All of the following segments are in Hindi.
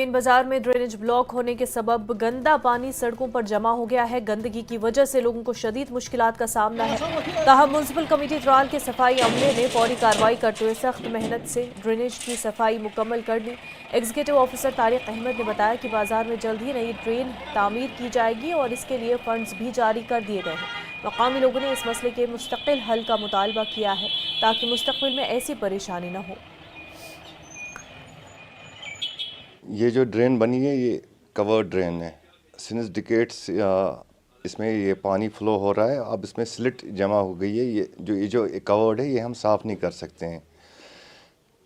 मेन बाजार में ड्रेनेज ब्लॉक होने के सबब गंदा पानी सड़कों पर जमा हो गया है। गंदगी की वजह से लोगों को शदीद मुश्किलात का सामना है। ताहम म्युनिसिपल कमेटी ट्राल के सफाई अमले ने फौरी कार्रवाई करते हुए सख्त मेहनत से ड्रेनेज की सफाई मुकम्मल कर दी। एग्जीक्यूटिव ऑफिसर तारिक अहमद ने बताया कि बाजार में जल्द ही नई ड्रेन तामीर की जाएगी और इसके लिए फंड्स भी जारी कर दिए गए हैं। मकामी लोगों ने इस मसले के मुस्तकिल हल का मुतालबा किया है ताकि मुस्तकबिल में ऐसी परेशानी न हो। ये जो ड्रेन बनी है ये कवर्ड ड्रेन है। सिंस डिकेट्स इसमें ये पानी फ्लो हो रहा है। अब इसमें स्लिट जमा हो गई है। ये जो कवर्ड है ये हम साफ़ नहीं कर सकते हैं।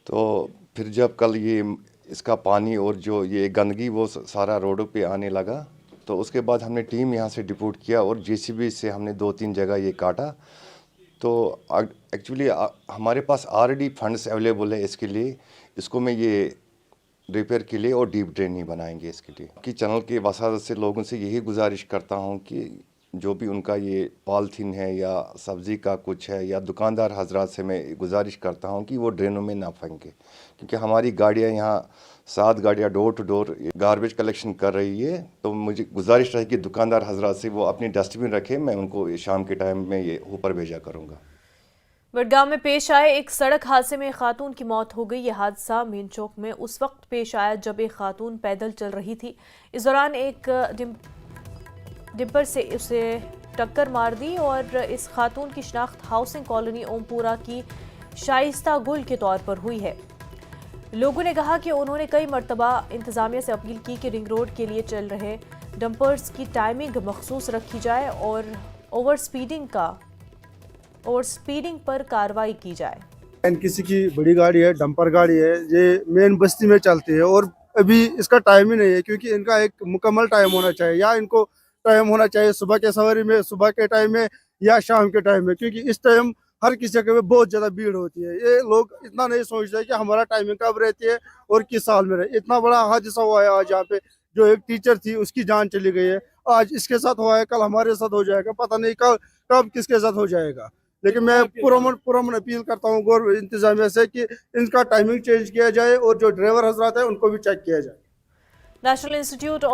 तो फिर जब कल ये इसका पानी और जो ये गंदगी वो सारा रोडों पे आने लगा तो उसके बाद हमने टीम यहाँ से डिपोट किया और जेसीबी से हमने 2-3 जगह ये काटा। तो एक्चुअली हमारे पास ऑलरेडी फंड्स अवेलेबल है इसके लिए। इसको मैं ये रिपेयर के लिए और डीप ड्रेन ही बनाएंगे इसके लिए। कि चैनल के वसादत से लोगों से यही गुजारिश करता हूं कि जो भी उनका ये पॉलीथीन है या सब्ज़ी का कुछ है या दुकानदार हजरात से मैं गुजारिश करता हूं कि वो ड्रेनों में ना फेंके, क्योंकि हमारी गाड़ियां यहाँ 7 गाड़ियां door to door garbage collection कर रही है। तो मुझे गुजारिश रही कि दुकानदार हजरात से वो अपनी डस्टबिन रखें। मैं उनको शाम के टाइम में ये ऊपर भेजा करूँगा। बडगाम में पेश आए एक सड़क हादसे में खातून की मौत हो गई। यह हादसा मेन चौक में उस वक्त पेश आया जब एक खातून पैदल चल रही थी। इस दौरान एक डिंपर से उसे टक्कर मार दी और इस खातून की शिनाख्त हाउसिंग कॉलोनी ओमपुरा की शाइस्ता गुल के तौर पर हुई है। लोगों ने कहा कि उन्होंने कई मरतबा इंतजामिया से अपील की कि रिंग रोड के लिए चल रहे डंपर्स की टाइमिंग मखसूस रखी जाए और ओवर स्पीडिंग पर कार्रवाई की जाए। किसी की बड़ी गाड़ी है, डंपर गाड़ी है, ये मेन बस्ती में चलती है और अभी इसका टाइम ही नहीं है, क्योंकि इनका एक मुकम्मल टाइम होना चाहिए। या इनको टाइम होना चाहिए सुबह के सवारी में, सुबह के टाइम में या शाम के टाइम में, क्योंकि इस टाइम हर किसी जगह में बहुत ज़्यादा भीड़ होती है। ये लोग इतना नहीं सोचते कि हमारा टाइमिंग कब रहती है और किस साल में रहे। इतना बड़ा हादसा हुआ है आज यहाँ पे, जो एक टीचर थी उसकी जान चली गई है। आज इसके साथ हुआ है, कल हमारे साथ हो जाएगा, पता नहीं कब किसके साथ हो जाएगा। लेकिन मैं पुरमन अपील करता हूँ गवर्नमेंट इंतजामिया से कि इनका टाइमिंग चेंज किया जाए और जो ड्राइवर हजरात है उनको भी चेक किया जाए। National institute of